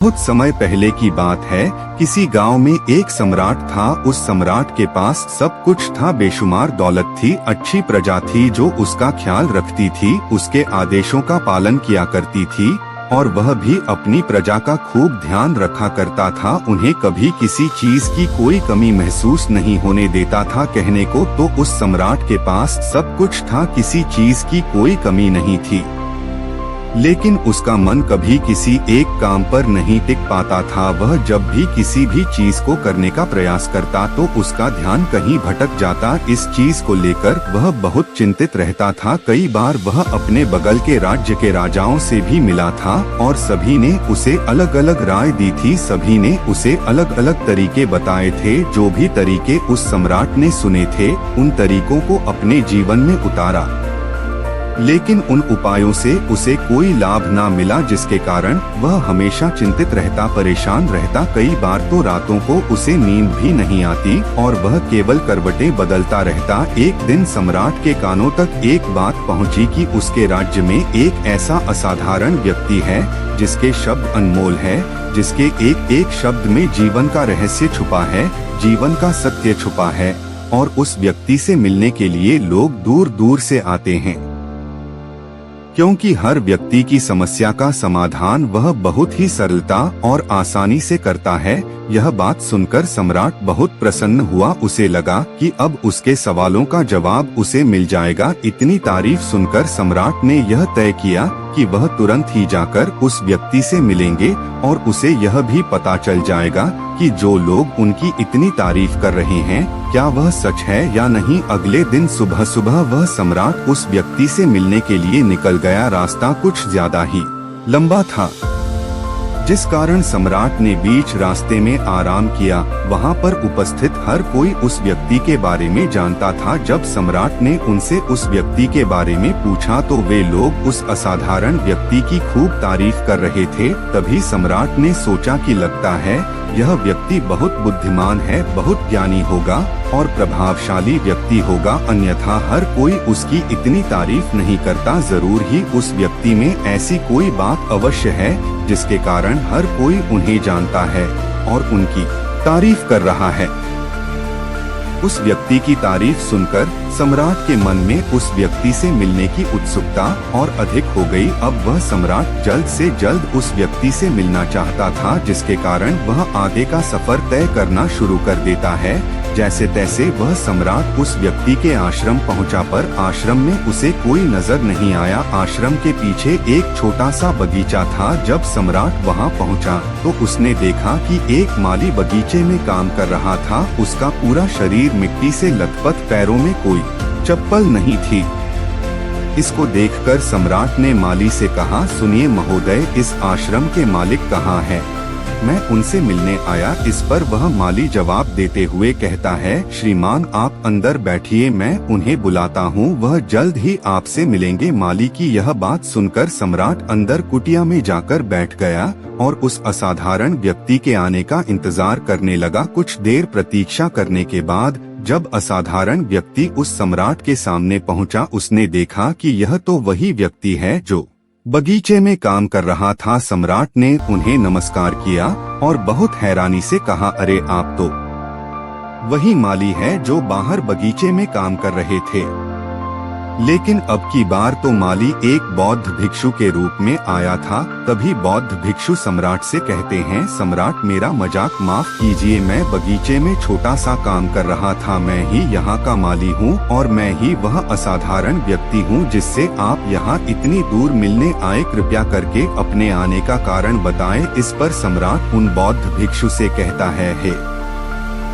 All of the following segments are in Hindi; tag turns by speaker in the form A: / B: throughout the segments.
A: बहुत समय पहले की बात है। किसी गांव में एक सम्राट था। उस सम्राट के पास सब कुछ था, बेशुमार दौलत थी, अच्छी प्रजा थी जो उसका ख्याल रखती थी, उसके आदेशों का पालन किया करती थी और वह भी अपनी प्रजा का खूब ध्यान रखा करता था। उन्हें कभी किसी चीज की कोई कमी महसूस नहीं होने देता था। कहने को तो उस सम्राट के पास सब कुछ था, किसी चीज की कोई कमी नहीं थी, लेकिन उसका मन कभी किसी एक काम पर नहीं टिक पाता था। वह जब भी किसी भी चीज को करने का प्रयास करता तो उसका ध्यान कहीं भटक जाता। इस चीज को लेकर वह बहुत चिंतित रहता था। कई बार वह अपने बगल के राज्य के राजाओं से भी मिला था और सभी ने उसे अलग अलग राय दी थी। सभी ने उसे अलग अलग तरीके बताए थे। जो भी तरीके उस सम्राट ने सुने थे उन तरीकों को अपने जीवन में उतारा, लेकिन उन उपायों से उसे कोई लाभ ना मिला, जिसके कारण वह हमेशा चिंतित रहता, परेशान रहता। कई बार तो रातों को उसे नींद भी नहीं आती और वह केवल करवटें बदलता रहता। एक दिन सम्राट के कानों तक एक बात पहुंची कि उसके राज्य में एक ऐसा असाधारण व्यक्ति है जिसके शब्द अनमोल है, जिसके एक एक शब्द में जीवन का रहस्य छुपा है, जीवन का सत्य छुपा है और उस व्यक्ति से मिलने के लिए लोग दूर दूर से आते हैं, क्योंकि हर व्यक्ति की समस्या का समाधान वह बहुत ही सरलता और आसानी से करता है। यह बात सुनकर सम्राट बहुत प्रसन्न हुआ। उसे लगा कि अब उसके सवालों का जवाब उसे मिल जाएगा। इतनी तारीफ सुनकर सम्राट ने यह तय किया कि वह तुरंत ही जाकर उस व्यक्ति से मिलेंगे और उसे यह भी पता चल जाएगा कि जो लोग उनकी इतनी तारीफ कर रहे हैं क्या वह सच है या नहीं। अगले दिन सुबह सुबह वह सम्राट उस व्यक्ति से मिलने के लिए निकल गया। रास्ता कुछ ज्यादा ही लंबा था, जिस कारण सम्राट ने बीच रास्ते में आराम किया। वहाँ पर उपस्थित हर कोई उस व्यक्ति के बारे में जानता था। जब सम्राट ने उनसे उस व्यक्ति के बारे में पूछा तो वे लोग उस असाधारण व्यक्ति की खूब तारीफ कर रहे थे। तभी सम्राट ने सोचा कि लगता है यह व्यक्ति बहुत बुद्धिमान है, बहुत ज्ञानी होगा और प्रभावशाली व्यक्ति होगा, अन्यथा हर कोई उसकी इतनी तारीफ नहीं करता। जरूर ही उस व्यक्ति में ऐसी कोई बात अवश्य है जिसके कारण हर कोई उन्हें जानता है और उनकी तारीफ कर रहा है। उस व्यक्ति की तारीफ सुनकर सम्राट के मन में उस व्यक्ति से मिलने की उत्सुकता और अधिक हो गई। अब वह सम्राट जल्द से जल्द उस व्यक्ति से मिलना चाहता था, जिसके कारण वह आगे का सफर तय करना शुरू कर देता है। जैसे तैसे वह सम्राट उस व्यक्ति के आश्रम पहुंचा, पर आश्रम में उसे कोई नजर नहीं आया। आश्रम के पीछे एक छोटा सा बगीचा था। जब सम्राट वहां पहुंचा तो उसने देखा कि एक माली बगीचे में काम कर रहा था। उसका पूरा शरीर मिट्टी से लथपथ, पैरों में कोई चप्पल नहीं थी। इसको देखकर सम्राट ने माली से कहा, सुनिए महोदय, इस आश्रम के मालिक कहाँ हैं? मैं उनसे मिलने आया। इस पर वह माली जवाब देते हुए कहता है, श्रीमान आप अंदर बैठिए, मैं उन्हें बुलाता हूँ, वह जल्द ही आपसे मिलेंगे। माली की यह बात सुनकर सम्राट अंदर कुटिया में जाकर बैठ गया और उस असाधारण व्यक्ति के आने का इंतजार करने लगा। कुछ देर प्रतीक्षा करने के बाद जब असाधारण व्यक्ति उस सम्राट के सामने पहुंचा, उसने देखा कि यह तो वही व्यक्ति है जो बगीचे में काम कर रहा था। सम्राट ने उन्हें नमस्कार किया और बहुत हैरानी से कहा, अरे आप तो वही माली है जो बाहर बगीचे में काम कर रहे थे। लेकिन अब की बार तो माली एक बौद्ध भिक्षु के रूप में आया था। तभी बौद्ध भिक्षु सम्राट से कहते हैं, सम्राट मेरा मजाक माफ कीजिए, मैं बगीचे में छोटा सा काम कर रहा था, मैं ही यहाँ का माली हूँ और मैं ही वह असाधारण व्यक्ति हूँ जिससे आप यहाँ इतनी दूर मिलने आए। कृपया करके अपने आने का कारण बताएं। इस पर सम्राट उन बौद्ध भिक्षु से कहता है, हे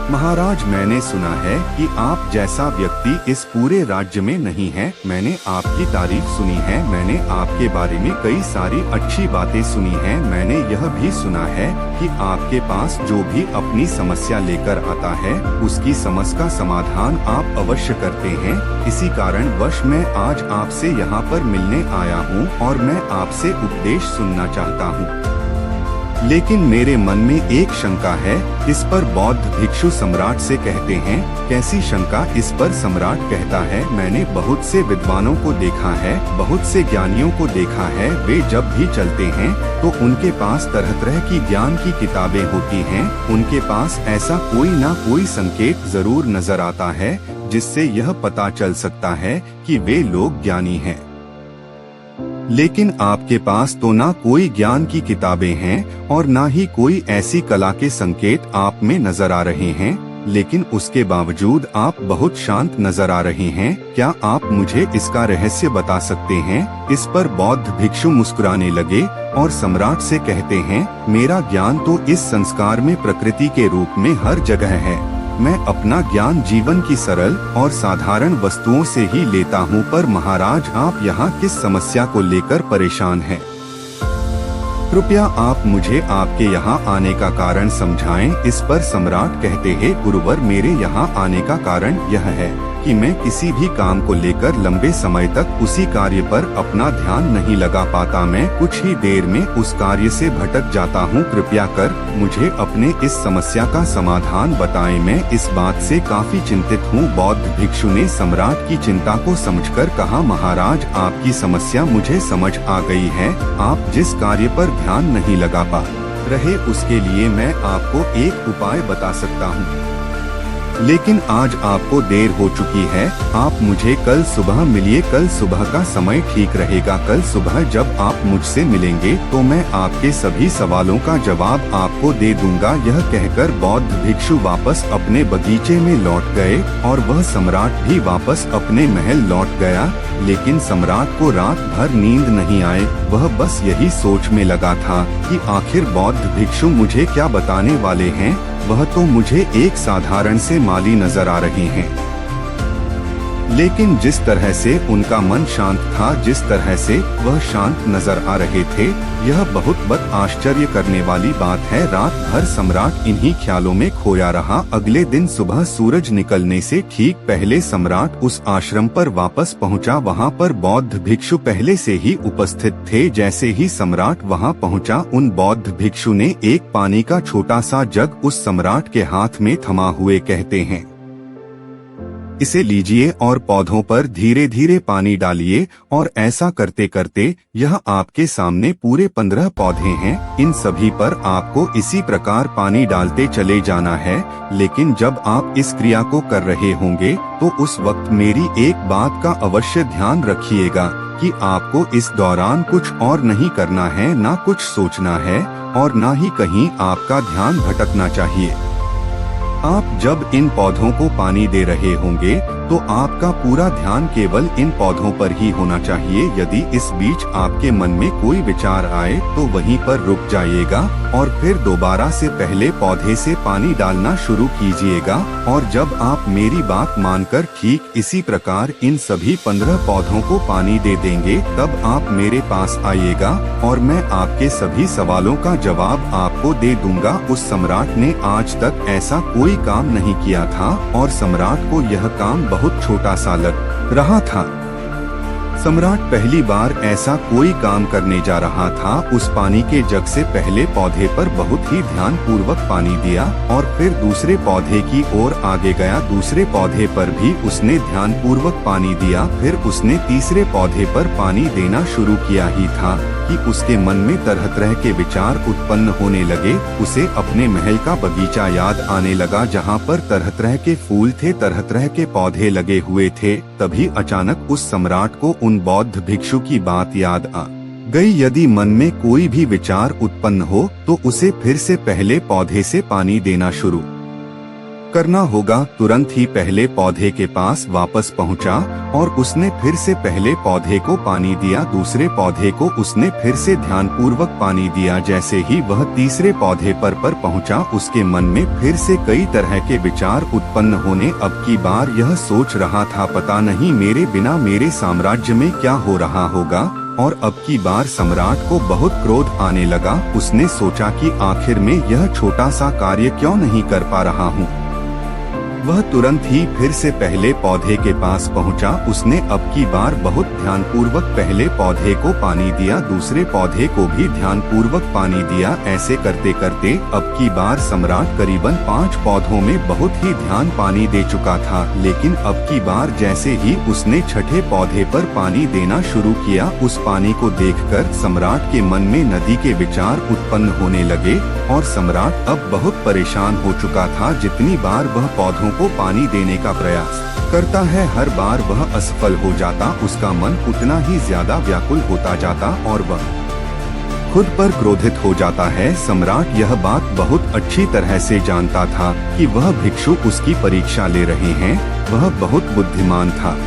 A: महाराज, मैंने सुना है कि आप जैसा व्यक्ति इस पूरे राज्य में नहीं है। मैंने आपकी तारीफ सुनी है, मैंने आपके बारे में कई सारी अच्छी बातें सुनी हैं। मैंने यह भी सुना है कि आपके पास जो भी अपनी समस्या लेकर आता है उसकी समस्या का समाधान आप अवश्य करते हैं। इसी कारणवश मैं आज आपसे यहाँ पर मिलने आया हूँ और मैं आपसे उपदेश सुनना चाहता हूँ। लेकिन मेरे मन में एक शंका है। इस पर बौद्ध भिक्षु सम्राट से कहते हैं, कैसी शंका? इस पर सम्राट कहता है, मैंने बहुत से विद्वानों को देखा है, बहुत से ज्ञानियों को देखा है, वे जब भी चलते हैं तो उनके पास तरह तरह की ज्ञान की किताबें होती हैं। उनके पास ऐसा कोई ना कोई संकेत जरूर नजर आता है जिससे यह पता चल सकता है कि वे लोग ज्ञानी हैं। लेकिन आपके पास तो ना कोई ज्ञान की किताबें हैं और ना ही कोई ऐसी कला के संकेत आप में नजर आ रहे हैं, लेकिन उसके बावजूद आप बहुत शांत नजर आ रहे हैं। क्या आप मुझे इसका रहस्य बता सकते हैं? इस पर बौद्ध भिक्षु मुस्कुराने लगे और सम्राट से कहते हैं, मेरा ज्ञान तो इस संस्कार में प्रकृति के रूप में हर जगह है। मैं अपना ज्ञान जीवन की सरल और साधारण वस्तुओं से ही लेता हूँ, पर महाराज आप यहाँ किस समस्या को लेकर परेशान हैं? कृपया आप मुझे आपके यहाँ आने का कारण समझाएं। इस पर सम्राट कहते हैं, गुरुवर मेरे यहाँ आने का कारण यह है कि मैं किसी भी काम को लेकर लंबे समय तक उसी कार्य पर अपना ध्यान नहीं लगा पाता। मैं कुछ ही देर में उस कार्य से भटक जाता हूँ। कृपया कर मुझे अपने इस समस्या का समाधान बताएं। मैं इस बात से काफी चिंतित हूँ। बौद्ध भिक्षु ने सम्राट की चिंता को समझकर कहा, महाराज आपकी समस्या मुझे समझ आ गई है। आप जिस कार्य पर ध्यान नहीं लगा पा रहे उसके लिए मैं आपको एक उपाय बता सकता हूँ, लेकिन आज आपको देर हो चुकी है। आप मुझे कल सुबह मिलिए। कल सुबह का समय ठीक रहेगा। कल सुबह जब आप मुझसे मिलेंगे तो मैं आपके सभी सवालों का जवाब आपको दे दूंगा। यह कहकर बौद्ध भिक्षु वापस अपने बगीचे में लौट गए और वह सम्राट भी वापस अपने महल लौट गया। लेकिन सम्राट को रात भर नींद नहीं आए। वह बस यही सोच में लगा था कि आखिर बौद्ध भिक्षु मुझे क्या बताने वाले हैं। वह तो मुझे एक साधारण से माली नजर आ रहे हैं, लेकिन जिस तरह से उनका मन शांत था, जिस तरह से वह शांत नजर आ रहे थे, यह बहुत आश्चर्य करने वाली बात है। रात भर सम्राट इन्हीं ख्यालों में खोया रहा। अगले दिन सुबह सूरज निकलने से ठीक पहले सम्राट उस आश्रम पर वापस पहुंचा। वहां पर बौद्ध भिक्षु पहले से ही उपस्थित थे। जैसे ही सम्राट वहां पहुंचा, उन बौद्ध भिक्षु ने एक पानी का छोटा सा जग उस सम्राट के हाथ में थमा हुए कहते हैं, इसे लीजिए और पौधों पर धीरे धीरे पानी डालिए। और ऐसा करते करते यह आपके सामने पूरे 15 पौधे हैं। इन सभी पर आपको इसी प्रकार पानी डालते चले जाना है। लेकिन जब आप इस क्रिया को कर रहे होंगे तो उस वक्त मेरी एक बात का अवश्य ध्यान रखिएगा कि आपको इस दौरान कुछ और नहीं करना है, ना कुछ सोचना है और ना ही कहीं आपका ध्यान भटकना चाहिए। आप जब इन पौधों को पानी दे रहे होंगे तो आपका पूरा ध्यान केवल इन पौधों पर ही होना चाहिए। यदि इस बीच आपके मन में कोई विचार आए तो वहीं पर रुक जाइएगा और फिर दोबारा से पहले पौधे से पानी डालना शुरू कीजिएगा। और जब आप मेरी बात मानकर ठीक इसी प्रकार इन सभी 15 पौधों को पानी दे देंगे, तब आप मेरे पास आइएगा और मैं आपके सभी सवालों का जवाब आपको दे दूंगा। उस सम्राट ने आज तक ऐसा कोई काम नहीं किया था और सम्राट को यह काम बहुत छोटा सा लग रहा था। सम्राट पहली बार ऐसा कोई काम करने जा रहा था। उस पानी के जग से पहले पौधे पर बहुत ही ध्यान पूर्वक पानी दिया और फिर दूसरे पौधे की ओर आगे गया। दूसरे पौधे पर भी उसने ध्यान पूर्वक पानी दिया। फिर उसने तीसरे पौधे पर पानी देना शुरू किया ही था कि उसके मन में तरह तरह के विचार उत्पन्न होने लगे। उसे अपने महल का बगीचा याद आने लगा, जहाँ पर तरह तरह के फूल थे, तरह तरह के पौधे लगे हुए थे। तभी अचानक उस सम्राट को उन बौद्ध भिक्षु की बात याद आ गई। यदि मन में कोई भी विचार उत्पन्न हो तो उसे फिर से पहले पौधे से पानी देना शुरू करना होगा। तुरंत ही पहले पौधे के पास वापस पहुंचा और उसने फिर से पहले पौधे को पानी दिया। दूसरे पौधे को उसने फिर से ध्यान पूर्वक पानी दिया। जैसे ही वह तीसरे पौधे पर पहुंचा, उसके मन में फिर से कई तरह के विचार उत्पन्न होने। अब की बार यह सोच रहा था, पता नहीं मेरे बिना मेरे साम्राज्य में क्या हो रहा होगा। और अब की बार सम्राट को बहुत क्रोध आने लगा। उसने सोचा कि आखिर में यह छोटा सा कार्य क्यों नहीं कर पा रहा हूँ। वह तुरंत ही फिर से पहले पौधे के पास पहुंचा। उसने अब की बार बहुत ध्यानपूर्वक पहले पौधे को पानी दिया, दूसरे पौधे को भी ध्यानपूर्वक पानी दिया। ऐसे करते करते अब की बार सम्राट करीबन 5 पौधों में बहुत ही ध्यान पानी दे चुका था। लेकिन अब की बार जैसे ही उसने छठे पौधे पर पानी देना शुरू किया, उस पानी को देखकर सम्राट के मन में नदी के विचार उत्पन्न होने लगे और सम्राट अब बहुत परेशान हो चुका था। जितनी बार वह पौधों को पानी देने का प्रयास करता है, हर बार वह असफल हो जाता। उसका मन उतना ही ज्यादा व्याकुल होता जाता और वह खुद पर क्रोधित हो जाता है। सम्राट यह बात बहुत अच्छी तरह से जानता था कि वह भिक्षु उसकी परीक्षा ले रहे हैं। वह बहुत बुद्धिमान था,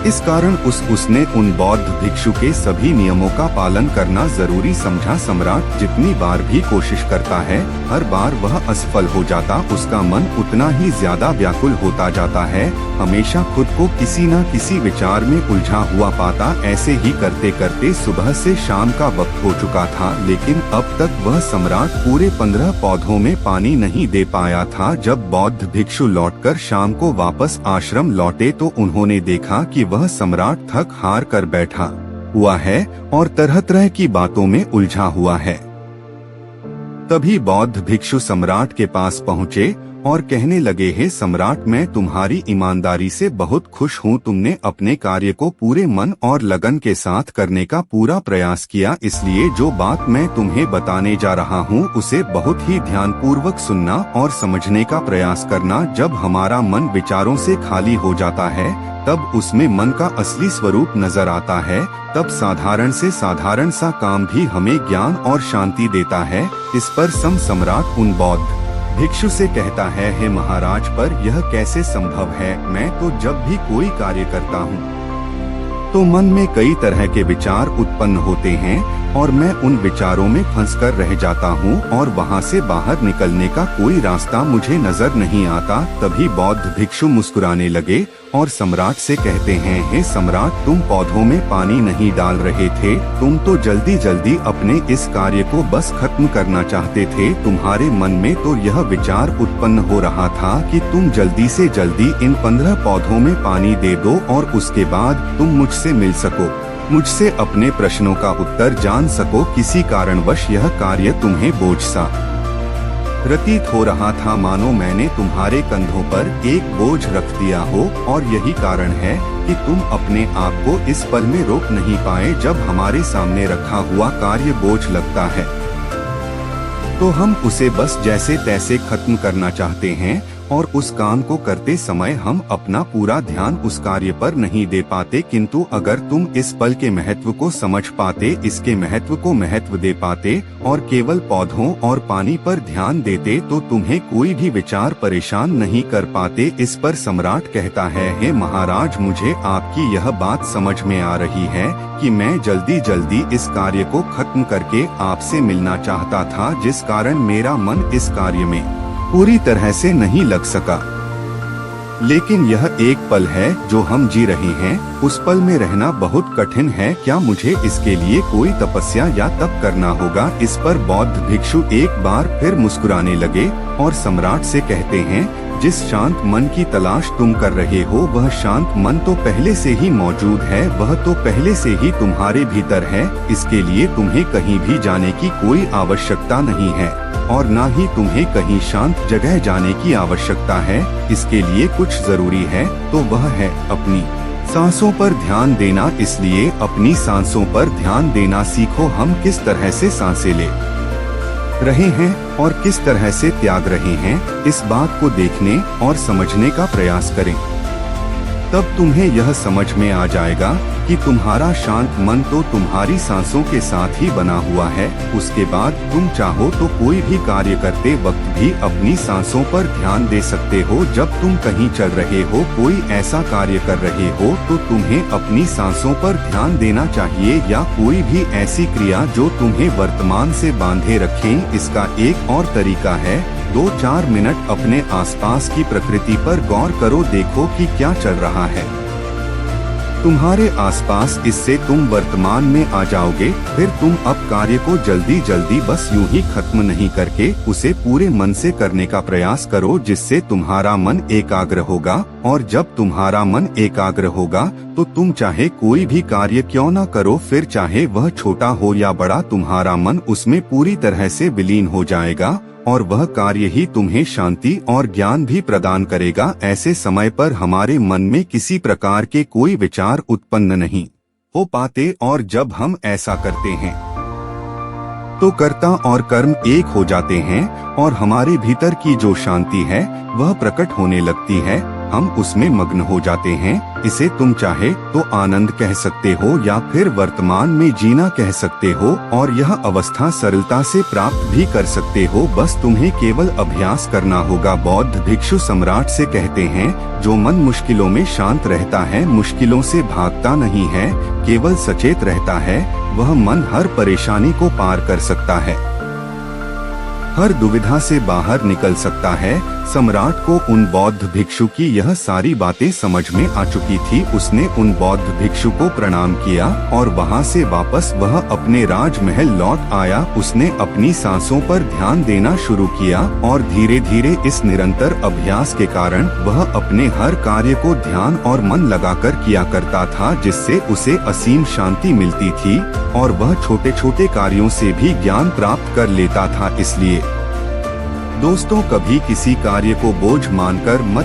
A: इस कारण उसने उन बौद्ध भिक्षु के सभी नियमों का पालन करना जरूरी समझा। सम्राट जितनी बार भी कोशिश करता है, हर बार वह असफल हो जाता। उसका मन उतना ही ज्यादा व्याकुल होता जाता है, हमेशा खुद को किसी न किसी विचार में उलझा हुआ पाता। ऐसे ही करते करते सुबह से शाम का वक्त हो चुका था, लेकिन अब तक वह सम्राट पूरे 15 पौधों में पानी नहीं दे पाया था। जब बौद्ध भिक्षु लौटकर शाम को वापस आश्रम लौटे तो उन्होंने देखा कि वह सम्राट थक हार कर बैठा हुआ है और तरह तरह की बातों में उलझा हुआ है। तभी बौद्ध भिक्षु सम्राट के पास पहुँचे और कहने लगे, हे सम्राट, मैं तुम्हारी ईमानदारी से बहुत खुश हूँ। तुमने अपने कार्य को पूरे मन और लगन के साथ करने का पूरा प्रयास किया, इसलिए जो बात मैं तुम्हें बताने जा रहा हूँ उसे बहुत ही ध्यानपूर्वक सुनना और समझने का प्रयास करना। जब हमारा मन विचारों से खाली हो जाता है, तब उसमें मन का असली स्वरूप नजर आता है। तब साधारण से साधारण सा काम भी हमें ज्ञान और शांति देता है। इस पर सम्राट उन बौद्ध भिक्षु से कहता है, हे महाराज, पर यह कैसे संभव है? मैं तो जब भी कोई कार्य करता हूँ तो मन में कई तरह के विचार उत्पन्न होते हैं और मैं उन विचारों में फंसकर रह जाता हूँ और वहाँ से बाहर निकलने का कोई रास्ता मुझे नजर नहीं आता। तभी बौद्ध भिक्षु मुस्कुराने लगे और सम्राट से कहते हैं, हे सम्राट, तुम पौधों में पानी नहीं डाल रहे थे, तुम तो जल्दी जल्दी अपने इस कार्य को बस खत्म करना चाहते थे। तुम्हारे मन में तो यह विचार उत्पन्न हो रहा था कि तुम जल्दी से जल्दी इन 15 पौधों में पानी दे दो और उसके बाद तुम मुझसे मिल सको, मुझसे अपने प्रश्नों का उत्तर जान सको। किसी कारणवश यह कार्य तुम्हें बोझ सा प्रतीत हो रहा था, मानो मैंने तुम्हारे कंधों पर एक बोझ रख दिया हो, और यही कारण है कि तुम अपने आप को इस पल में रोक नहीं पाए। जब हमारे सामने रखा हुआ कार्य बोझ लगता है तो हम उसे बस जैसे तैसे खत्म करना चाहते हैं और उस काम को करते समय हम अपना पूरा ध्यान उस कार्य पर नहीं दे पाते। किंतु अगर तुम इस पल के महत्व को समझ पाते, इसके महत्व को महत्व दे पाते और केवल पौधों और पानी पर ध्यान देते, तो तुम्हें कोई भी विचार परेशान नहीं कर पाते। इस पर सम्राट कहता है, हे महाराज, मुझे आपकी यह बात समझ में आ रही है कि मैं जल्दी जल्दी इस कार्य को खत्म करके आपसे मिलना चाहता था, जिस कारण मेरा मन इस कार्य में पूरी तरह से नहीं लग सका। लेकिन यह एक पल है जो हम जी रहे हैं, उस पल में रहना बहुत कठिन है। क्या मुझे इसके लिए कोई तपस्या या तप करना होगा? इस पर बौद्ध भिक्षु एक बार फिर मुस्कुराने लगे और सम्राट से कहते हैं, जिस शांत मन की तलाश तुम कर रहे हो, वह शांत मन तो पहले से ही मौजूद है, वह तो पहले से ही तुम्हारे भीतर है। इसके लिए तुम्हें कहीं भी जाने की कोई आवश्यकता नहीं है और न ही तुम्हें कहीं शांत जगह जाने की आवश्यकता है। इसके लिए कुछ जरूरी है तो वह है अपनी सांसों पर ध्यान देना। इसलिए अपनी सांसों पर ध्यान देना सीखो। हम किस तरह से सांसें ले रहे हैं और किस तरह से त्याग रहे हैं, इस बात को देखने और समझने का प्रयास करें। तब तुम्हें यह समझ में आ जाएगा कि तुम्हारा शांत मन तो तुम्हारी सांसों के साथ ही बना हुआ है। उसके बाद तुम चाहो तो कोई भी कार्य करते वक्त भी अपनी सांसों पर ध्यान दे सकते हो। जब तुम कहीं चल रहे हो, कोई ऐसा कार्य कर रहे हो, तो तुम्हें अपनी सांसों पर ध्यान देना चाहिए, या कोई भी ऐसी क्रिया जो तुम्हें वर्तमान से बांधे रखें। इसका एक और तरीका है, 2-4 मिनट अपने आसपास की प्रकृति पर गौर करो, देखो कि क्या चल रहा है। तुम्हारे आसपास, इससे तुम वर्तमान में आ जाओगे। फिर तुम अब कार्य को जल्दी जल्दी बस यूं ही खत्म नहीं करके उसे पूरे मन से करने का प्रयास करो, जिससे तुम्हारा मन एकाग्र होगा। और जब तुम्हारा मन एकाग्र होगा तो तुम चाहे कोई भी कार्य क्यों ना करो, फिर चाहे वह छोटा हो या बड़ा, तुम्हारा मन उसमें पूरी तरह से विलीन हो जाएगा और वह कार्य ही तुम्हें शांति और ज्ञान भी प्रदान करेगा। ऐसे समय पर हमारे मन में किसी प्रकार के कोई विचार उत्पन्न नहीं हो पाते, और जब हम ऐसा करते हैं तो कर्ता और कर्म एक हो जाते हैं और हमारे भीतर की जो शांति है वह प्रकट होने लगती है। हम उसमें मग्न हो जाते हैं। इसे तुम चाहे तो आनंद कह सकते हो या फिर वर्तमान में जीना कह सकते हो, और यह अवस्था सरलता से प्राप्त भी कर सकते हो। बस तुम्हें केवल अभ्यास करना होगा। बौद्ध भिक्षु सम्राट से कहते हैं, जो मन मुश्किलों में शांत रहता है, मुश्किलों से भागता नहीं है, केवल सचेत रहता है, वह मन हर परेशानी को पार कर सकता है, हर दुविधा से बाहर निकल सकता है। सम्राट को उन बौद्ध भिक्षु की यह सारी बातें समझ में आ चुकी थी। उसने उन बौद्ध भिक्षु को प्रणाम किया और वहां से वापस वह अपने राजमहल लौट आया। उसने अपनी सांसों पर ध्यान देना शुरू किया और धीरे धीरे इस निरंतर अभ्यास के कारण वह अपने हर कार्य को ध्यान और मन लगाकर किया करता था, जिससे उसे असीम शांति मिलती थी और वह छोटे छोटे कार्यों से भी ज्ञान प्राप्त कर लेता था। इसलिए दोस्तों, कभी किसी कार्य को बोझ मानकर मत